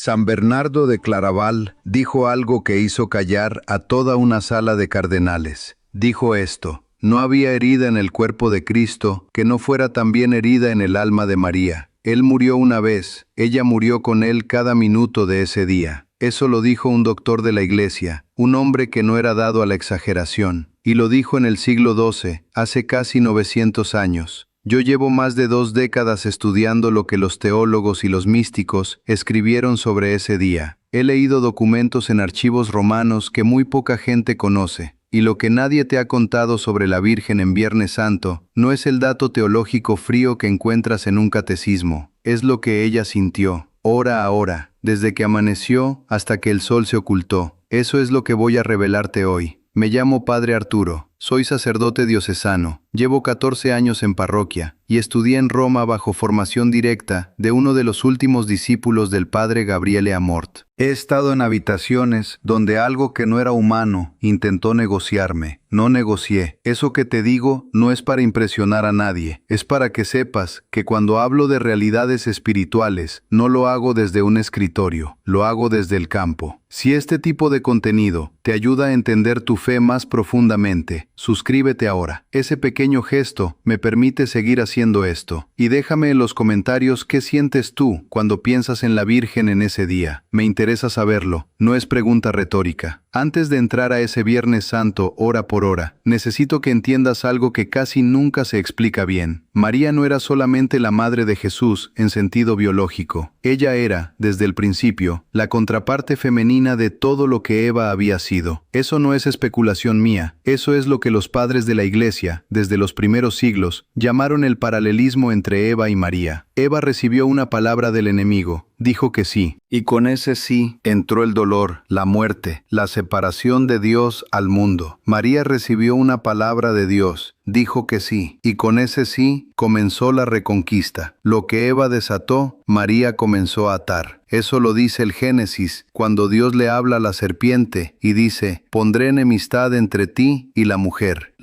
San Bernardo de Claraval dijo algo que hizo callar a toda una sala de cardenales. Dijo esto: no había herida en el cuerpo de Cristo que no fuera también herida en el alma de María. Él murió una vez, ella murió con él cada minuto de ese día. Eso lo dijo un doctor de la Iglesia, un hombre que no era dado a la exageración, y lo dijo en el siglo XII, hace casi 900 años. Yo llevo más de 2 décadas estudiando lo que los teólogos y los místicos escribieron sobre ese día. He leído documentos en archivos romanos que muy poca gente conoce, y lo que nadie te ha contado sobre la Virgen en Viernes Santo no es el dato teológico frío que encuentras en un catecismo, es lo que ella sintió, hora a hora, desde que amaneció hasta que el sol se ocultó. Eso es lo que voy a revelarte hoy. Me llamo Padre Arturo, soy sacerdote diocesano, llevo 14 años en parroquia y estudié en Roma bajo formación directa de uno de los últimos discípulos del Padre Gabriele Amort. He estado en habitaciones donde algo que no era humano intentó negociarme. No negocié. Eso que te digo no es para impresionar a nadie, es para que sepas que cuando hablo de realidades espirituales, no lo hago desde un escritorio, lo hago desde el campo. Si este tipo de contenido te ayuda a entender tu fe más profundamente, suscríbete ahora. Ese pequeño gesto me permite seguir haciendo esto. Y déjame en los comentarios qué sientes tú cuando piensas en la Virgen en ese día. Me interesa saberlo, no es pregunta retórica. Antes de entrar a ese Viernes Santo hora por hora, necesito que entiendas algo que casi nunca se explica bien. María no era solamente la madre de Jesús en sentido biológico. Ella era, desde el principio, la contraparte femenina de todo lo que Eva había sido. Eso no es especulación mía, eso es lo que los padres de la Iglesia, desde los primeros siglos, llamaron el paralelismo entre Eva y María. Eva recibió una palabra del enemigo, dijo que sí, y con ese sí entró el dolor, la muerte, la separación de Dios al mundo. María recibió una palabra de Dios, dijo que sí, y con ese sí comenzó la reconquista. Lo que Eva desató, María comenzó a atar. Eso lo dice el Génesis, cuando Dios le habla a la serpiente y dice: pondré enemistad entre ti y la mujer,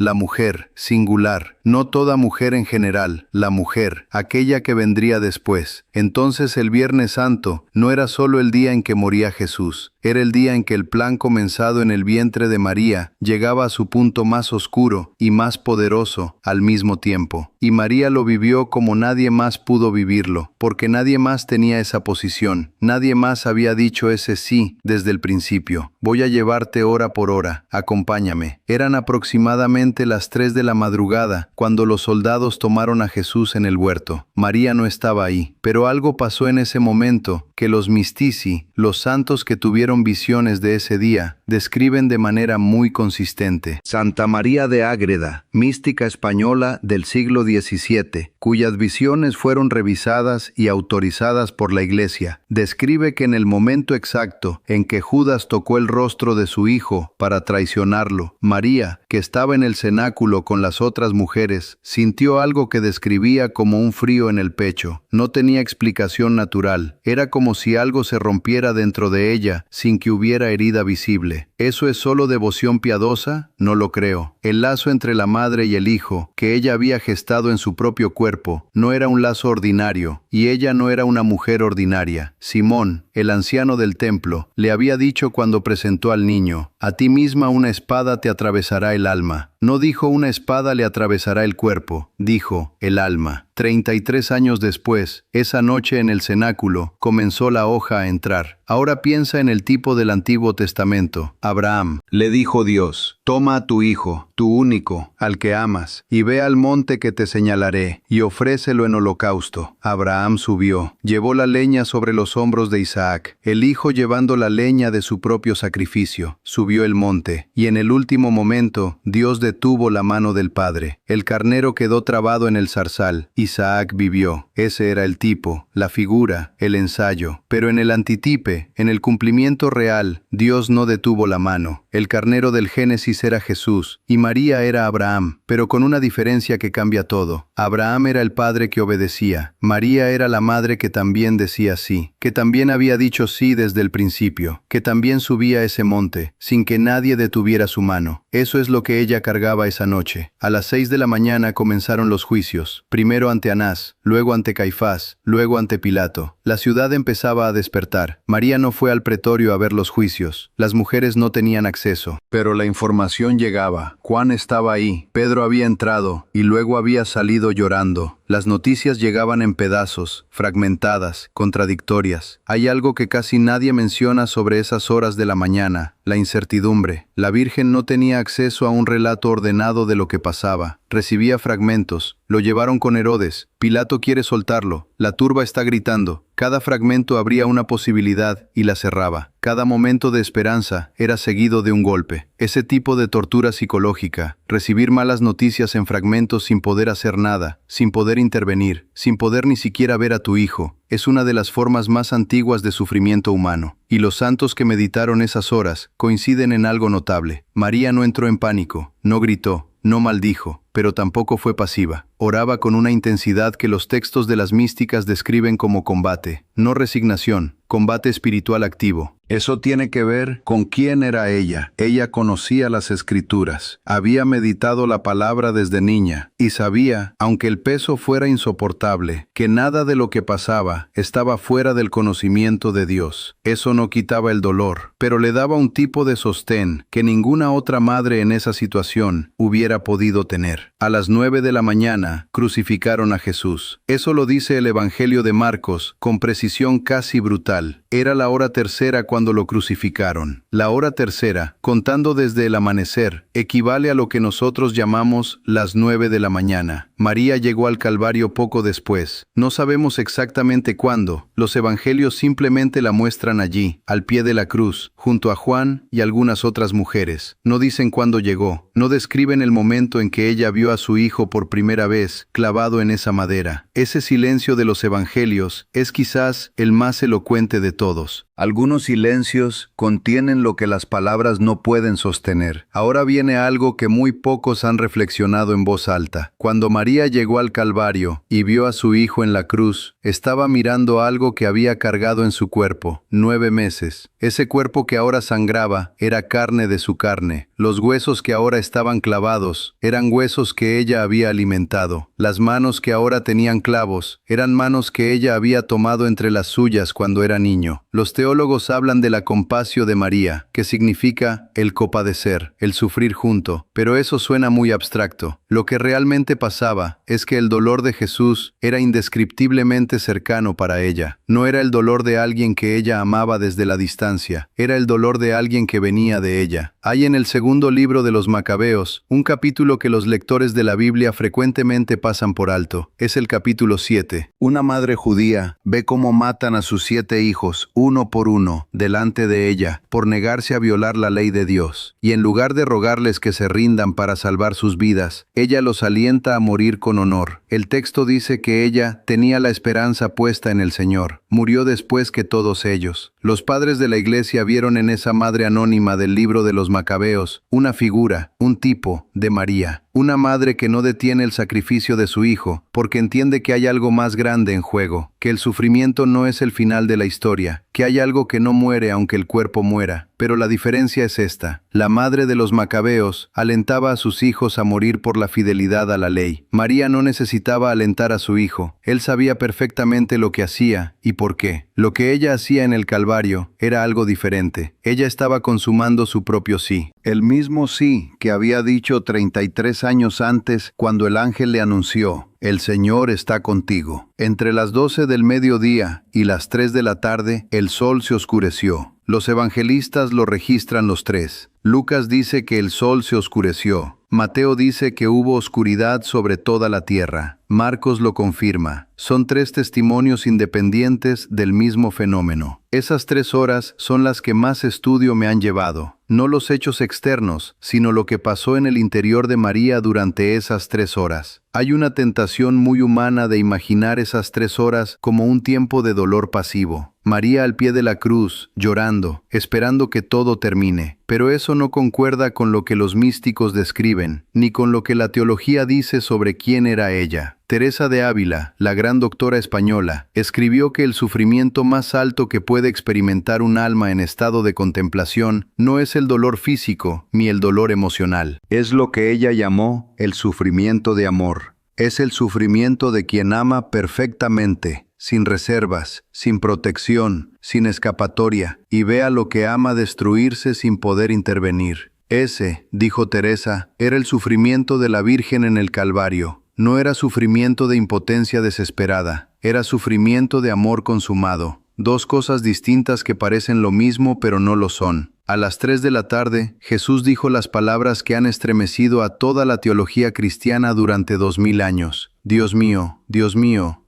singular, no toda mujer en general, la mujer, aquella que vendría después. Entonces el Viernes Santo no era solo el día en que moría Jesús, era el día en que el plan comenzado en el vientre de María llegaba a su punto más oscuro y más poderoso al mismo tiempo. Y María lo vivió como nadie más pudo vivirlo, porque nadie más tenía esa posición, nadie más había dicho ese sí desde el principio. Voy a llevarte hora por hora, acompáñame. Eran aproximadamente las 3 de la madrugada cuando los soldados tomaron a Jesús en el huerto. María no estaba ahí, pero algo pasó en ese momento que los mistici, los santos que tuvieron visiones de ese día, describen de manera muy consistente. Santa María de Ágreda, mística española del siglo XVII, cuyas visiones fueron revisadas y autorizadas por la Iglesia, describe que en el momento exacto en que Judas tocó el rostro de su hijo para traicionarlo, María, que estaba en el cenáculo con las otras mujeres, sintió algo que describía como un frío en el pecho. No tenía explicación natural. Era como si algo se rompiera dentro de ella sin que hubiera herida visible. ¿Eso es solo devoción piadosa? No lo creo. El lazo entre la madre y el hijo, que ella había gestado en su propio cuerpo, no era un lazo ordinario, y ella no era una mujer ordinaria. Simón, el anciano del templo, le había dicho cuando presentó al niño: a ti misma una espada te atravesará el alma. No dijo una espada le atravesará el cuerpo, dijo el alma. 33 años después, esa noche en el cenáculo, comenzó la hoja a entrar. Ahora piensa en el tipo del Antiguo Testamento. Abraham, le dijo Dios: toma a tu hijo, tu único, al que amas, y ve al monte que te señalaré, y ofrécelo en holocausto. Abraham subió, llevó la leña sobre los hombros de Isaac, el hijo llevando la leña de su propio sacrificio. Subió el monte, y en el último momento, Dios detuvo la mano del padre. El carnero quedó trabado en el zarzal. Isaac vivió. Ese era el tipo, la figura, el ensayo. Pero en el antitipe, en el cumplimiento real, Dios no detuvo la mano. El carnero del Génesis era Jesús, y María era Abraham, pero con una diferencia que cambia todo. Abraham era el padre que obedecía. María era la madre que también decía sí, que también había dicho sí desde el principio, que también subía a ese monte, sin que nadie detuviera su mano. Eso es lo que ella cargaba esa noche. A las 6 de la mañana comenzaron los juicios, primero ante Anás, luego ante Caifás, luego ante Pilato. La ciudad empezaba a despertar. María no fue al pretorio a ver los juicios. Las mujeres no tenían acceso. Pero la información llegaba. Juan estaba ahí. Pedro había entrado y luego había salido llorando. Las noticias llegaban en pedazos, fragmentadas, contradictorias. Hay algo que casi nadie menciona sobre esas horas de la mañana: la incertidumbre. La Virgen no tenía acceso a un relato ordenado de lo que pasaba. Recibía fragmentos. Lo llevaron con Herodes. Pilato quiere soltarlo. La turba está gritando. Cada fragmento abría una posibilidad y la cerraba. Cada momento de esperanza era seguido de un golpe. Ese tipo de tortura psicológica, recibir malas noticias en fragmentos sin poder hacer nada, sin poder intervenir, sin poder ni siquiera ver a tu hijo, es una de las formas más antiguas de sufrimiento humano. Y los santos que meditaron esas horas coinciden en algo notable. María no entró en pánico, no gritó, no maldijo, pero tampoco fue pasiva. Oraba con una intensidad que los textos de las místicas describen como combate, no resignación, combate espiritual activo. Eso tiene que ver con quién era ella. Ella conocía las Escrituras, había meditado la palabra desde niña y sabía, aunque el peso fuera insoportable, que nada de lo que pasaba estaba fuera del conocimiento de Dios. Eso no quitaba el dolor, pero le daba un tipo de sostén que ninguna otra madre en esa situación hubiera podido tener. A las 9 de la mañana crucificaron a Jesús. Eso lo dice el Evangelio de Marcos con precisión casi brutal. Era la hora tercera cuando lo crucificaron. La hora tercera, contando desde el amanecer, equivale a lo que nosotros llamamos las 9 de la mañana. María llegó al Calvario poco después. No sabemos exactamente cuándo. Los evangelios simplemente la muestran allí, al pie de la cruz, junto a Juan y algunas otras mujeres. No dicen cuándo llegó. No describen el momento en que ella vio a su hijo por primera vez clavado en esa madera. Ese silencio de los evangelios es quizás el más elocuente de todos. Algunos silencios contienen lo que las palabras no pueden sostener. Ahora viene algo que muy pocos han reflexionado en voz alta. Cuando María llegó al Calvario y vio a su hijo en la cruz, estaba mirando algo que había cargado en su cuerpo 9 meses. Ese cuerpo que ahora sangraba era carne de su carne. Los huesos que ahora estaban clavados eran huesos que ella había alimentado. Las manos que ahora tenían clavos eran manos que ella había tomado entre las suyas cuando era niño. Los teólogos hablan de la compasio de María, que significa el compadecer, el sufrir junto, pero eso suena muy abstracto. Lo que realmente pasaba es que el dolor de Jesús era indescriptiblemente cercano para ella. No era el dolor de alguien que ella amaba desde la distancia, era el dolor de alguien que venía de ella. Hay en el segundo libro de los Macabeos un capítulo que los lectores de la Biblia frecuentemente pasan por alto. Es el capítulo 7. Una madre judía ve cómo matan a sus 7 hijos, uno por uno, delante de ella, por negarse a violar la ley de Dios. Y en lugar de rogarles que se rindan para salvar sus vidas, ella los alienta a morir con honor. El texto dice que ella tenía la esperanza puesta en el Señor. Murió después que todos ellos. Los padres de la Iglesia vieron en esa madre anónima del libro de los Macabeos una figura, un tipo de María. Una madre que no detiene el sacrificio de su hijo, porque entiende que hay algo más grande en juego, que el sufrimiento no es el final de la historia, que hay algo que no muere aunque el cuerpo muera. Pero la diferencia es esta: la madre de los Macabeos alentaba a sus hijos a morir por la fidelidad a la ley. María no necesitaba alentar a su hijo. Él sabía perfectamente lo que hacía y por qué. Lo que ella hacía en el Calvario era algo diferente. Ella estaba consumando su propio sí. El mismo sí que había dicho 33 años antes cuando el ángel le anunció: el Señor está contigo. Entre las 12 del mediodía y las 3 de la tarde, el sol se oscureció. Los evangelistas lo registran los tres. Lucas dice que el sol se oscureció. Mateo dice que hubo oscuridad sobre toda la tierra. Marcos lo confirma. Son 3 testimonios independientes del mismo fenómeno. Esas 3 horas son las que más estudio me han llevado. No los hechos externos, sino lo que pasó en el interior de María durante esas 3 horas. Hay una tentación muy humana de imaginar esas 3 horas como un tiempo de dolor pasivo. María al pie de la cruz, llorando, esperando que todo termine. Pero eso no concuerda con lo que los místicos describen, ni con lo que la teología dice sobre quién era ella. Teresa de Ávila, la gran doctora española, escribió que el sufrimiento más alto que puede experimentar un alma en estado de contemplación no es el dolor físico ni el dolor emocional. Es lo que ella llamó el sufrimiento de amor. Es el sufrimiento de quien ama perfectamente, sin reservas, sin protección, sin escapatoria, y ve a lo que ama destruirse sin poder intervenir. Ese, dijo Teresa, era el sufrimiento de la Virgen en el Calvario. No era sufrimiento de impotencia desesperada, era sufrimiento de amor consumado. Dos cosas distintas que parecen lo mismo pero no lo son. A las 3 de la tarde, Jesús dijo las palabras que han estremecido a toda la teología cristiana durante 2000 años. Dios mío,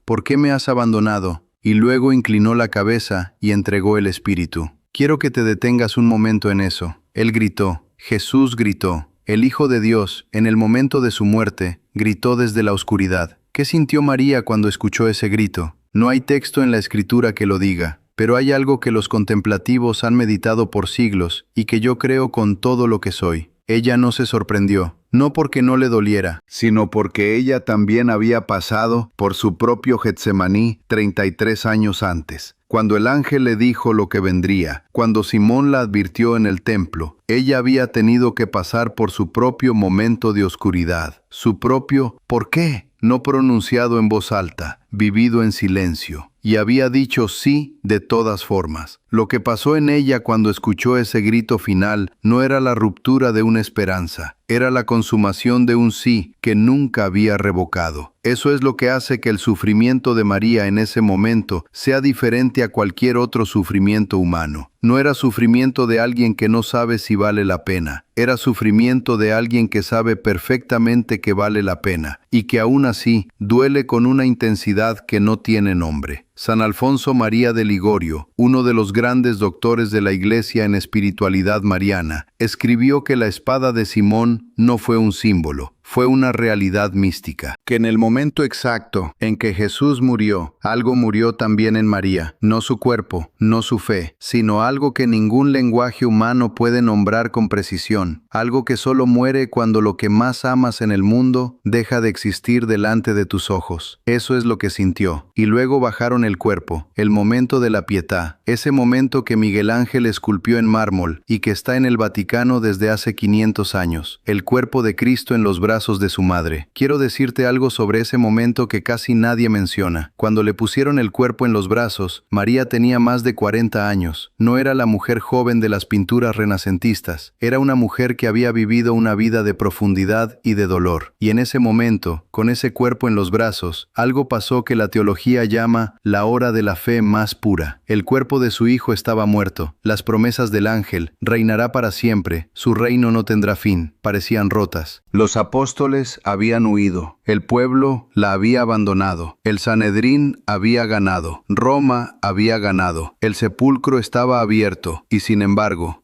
¿por qué me has abandonado? Y luego inclinó la cabeza y entregó el Espíritu. Quiero que te detengas un momento en eso. Él gritó, Jesús gritó. El Hijo de Dios, en el momento de su muerte, gritó desde la oscuridad. ¿Qué sintió María cuando escuchó ese grito? No hay texto en la Escritura que lo diga, pero hay algo que los contemplativos han meditado por siglos y que yo creo con todo lo que soy. Ella no se sorprendió, no porque no le doliera, sino porque ella también había pasado por su propio Getsemaní 33 años antes. Cuando el ángel le dijo lo que vendría, cuando Simón la advirtió en el templo, ella había tenido que pasar por su propio momento de oscuridad. Su propio ¿por qué? No pronunciado en voz alta, vivido en silencio. Y había dicho sí de todas formas. Lo que pasó en ella cuando escuchó ese grito final no era la ruptura de una esperanza, era la consumación de un sí que nunca había revocado. Eso es lo que hace que el sufrimiento de María en ese momento sea diferente a cualquier otro sufrimiento humano. No era sufrimiento de alguien que no sabe si vale la pena. Era sufrimiento de alguien que sabe perfectamente que vale la pena y que aún así duele con una intensidad que no tiene nombre. San Alfonso María de Ligorio, uno de los grandes doctores de la Iglesia en espiritualidad mariana, escribió que la espada de Simón no fue un símbolo, fue una realidad mística. Que en el momento exacto en que Jesús murió, algo murió también en María, no su cuerpo, no su fe, sino algo que ningún lenguaje humano puede nombrar con precisión, algo que solo muere cuando lo que más amas en el mundo deja de existir delante de tus ojos. Eso es lo que sintió. Y luego bajaron el cuerpo, el momento de la pietà, ese momento que Miguel Ángel esculpió en mármol y que está en el Vaticano desde hace 500 años, el cuerpo de Cristo en los brazos de su madre. Quiero decirte algo sobre ese momento que casi nadie menciona. Cuando le pusieron el cuerpo en los brazos, María tenía más de 40 años. No era la mujer joven de las pinturas renacentistas, era una mujer que había vivido una vida de profundidad y de dolor. Y en ese momento, con ese cuerpo en los brazos, algo pasó que la teología llama la hora de la fe más pura. El cuerpo de su hijo estaba muerto. Las promesas del ángel, reinará para siempre, su reino no tendrá fin, parecían rotas. Los apóstoles habían huido, el pueblo la había abandonado, el Sanedrín había ganado, Roma había ganado, el sepulcro estaba abierto, y sin embargo,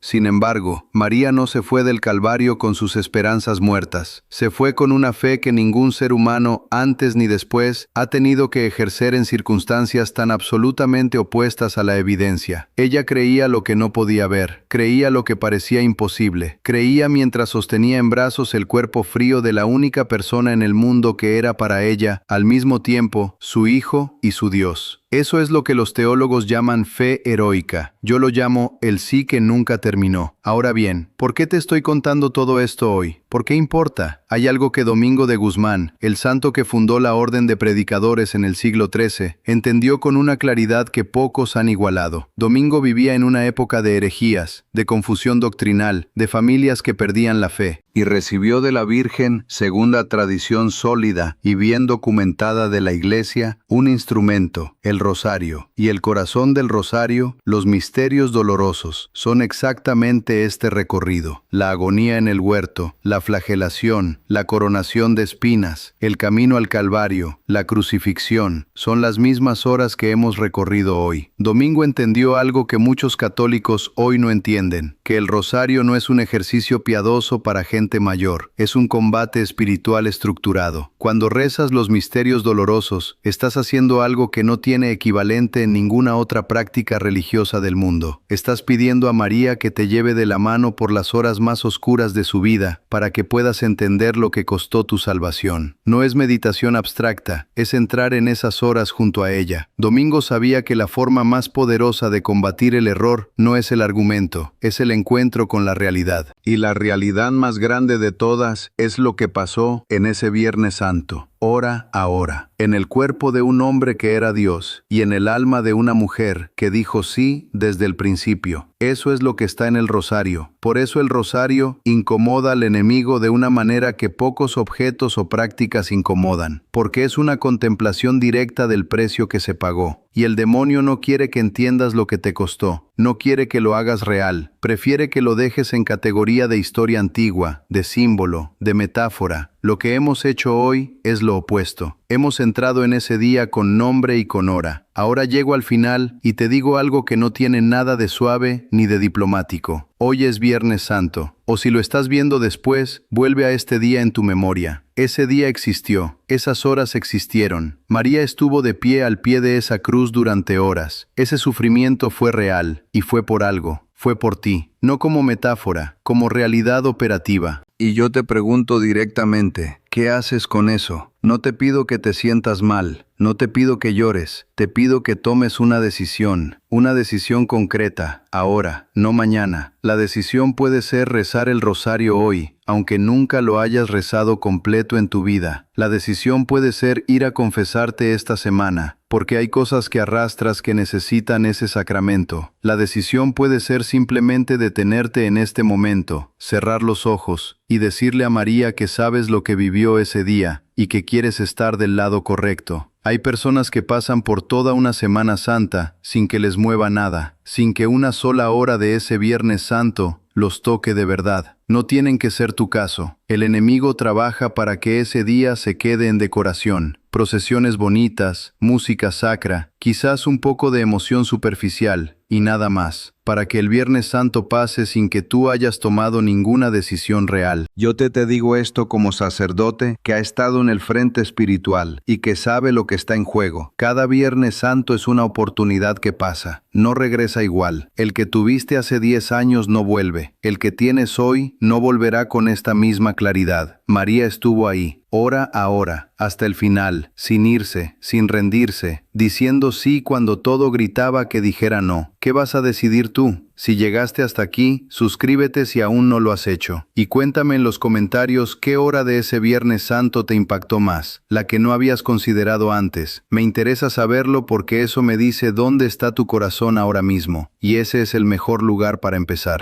María no se fue del Calvario con sus esperanzas muertas. Se fue con una fe que ningún ser humano, antes ni después, ha tenido que ejercer en circunstancias tan absolutamente opuestas a la evidencia. Ella creía lo que no podía ver, creía lo que parecía imposible, creía mientras sostenía en brazos el cuerpo frío de la única persona en el mundo que era para ella, al mismo tiempo, su hijo y su Dios. Eso es lo que los teólogos llaman fe heroica. Yo lo llamo el sí que nunca terminó. Ahora bien, ¿por qué te estoy contando todo esto hoy? ¿Por qué importa? Hay algo que Domingo de Guzmán, el santo que fundó la Orden de Predicadores en el siglo XIII, entendió con una claridad que pocos han igualado. Domingo vivía en una época de herejías, de confusión doctrinal, de familias que perdían la fe, y recibió de la Virgen, según la tradición sólida y bien documentada de la Iglesia, un instrumento, el rosario, y el corazón del rosario, los misterios dolorosos, son exactamente este recorrido: la agonía en el huerto, la flagelación, la coronación de espinas, el camino al Calvario, la crucifixión, son las mismas horas que hemos recorrido hoy. Domingo entendió algo que muchos católicos hoy no entienden, que el rosario no es un ejercicio piadoso para gente mayor, es un combate espiritual estructurado. Cuando rezas los misterios dolorosos, estás haciendo algo que no tiene equivalente en ninguna otra práctica religiosa del mundo. Estás pidiendo a María que te lleve de la mano por las horas más oscuras de su vida, para que puedas entender lo que costó tu salvación. No es meditación abstracta, es entrar en esas horas junto a ella. Domingo sabía que la forma más poderosa de combatir el error no es el argumento, es el encuentro con la realidad. Y la realidad más grande de todas es lo que pasó en ese Viernes Santo. ora ahora, en el cuerpo de un hombre que era Dios y en el alma de una mujer que dijo sí desde el principio. Eso es lo que está en el rosario. Por eso el rosario incomoda al enemigo de una manera que pocos objetos o prácticas incomodan, porque es una contemplación directa del precio que se pagó. Y el demonio no quiere que entiendas lo que te costó, no quiere que lo hagas real, prefiere que lo dejes en categoría de historia antigua, de símbolo, de metáfora. Lo que hemos hecho hoy es lo opuesto. Hemos entrado en ese día con nombre y con hora. Ahora llego al final y te digo algo que no tiene nada de suave ni de diplomático. Hoy es Viernes Santo, o si lo estás viendo después, vuelve a este día en tu memoria. Ese día existió, esas horas existieron. María estuvo de pie al pie de esa cruz durante horas. Ese sufrimiento fue real, y fue por algo. Fue por ti, no como metáfora, como realidad operativa. Y yo te pregunto directamente, ¿qué haces con eso? No te pido que te sientas mal, no te pido que llores, te pido que tomes una decisión concreta, ahora, no mañana. La decisión puede ser rezar el rosario hoy, aunque nunca lo hayas rezado completo en tu vida. La decisión puede ser ir a confesarte esta semana, porque hay cosas que arrastras que necesitan ese sacramento. La decisión puede ser simplemente detenerte en este momento, cerrar los ojos y decirle a María que sabes lo que vivió ese día y que quieres estar del lado correcto. Hay personas que pasan por toda una Semana Santa sin que les mueva nada, sin que una sola hora de ese Viernes Santo los toque de verdad. No tienen que ser tu caso. El enemigo trabaja para que ese día se quede en decoración. Procesiones bonitas, música sacra, quizás un poco de emoción superficial y nada más, para que el Viernes Santo pase sin que tú hayas tomado ninguna decisión real. Yo te digo esto como sacerdote que ha estado en el frente espiritual y que sabe lo que está en juego. Cada Viernes Santo es una oportunidad que pasa, no regresa igual. El que tuviste hace 10 años no vuelve. El que tienes hoy no volverá con esta misma claridad. María estuvo ahí, hora a hora, hasta el final, sin irse, sin rendirse, diciendo sí cuando todo gritaba que dijera no. ¿Qué vas a decidir tú? Si llegaste hasta aquí, suscríbete si aún no lo has hecho. Y cuéntame en los comentarios qué hora de ese Viernes Santo te impactó más, la que no habías considerado antes. Me interesa saberlo porque eso me dice dónde está tu corazón ahora mismo, y ese es el mejor lugar para empezar.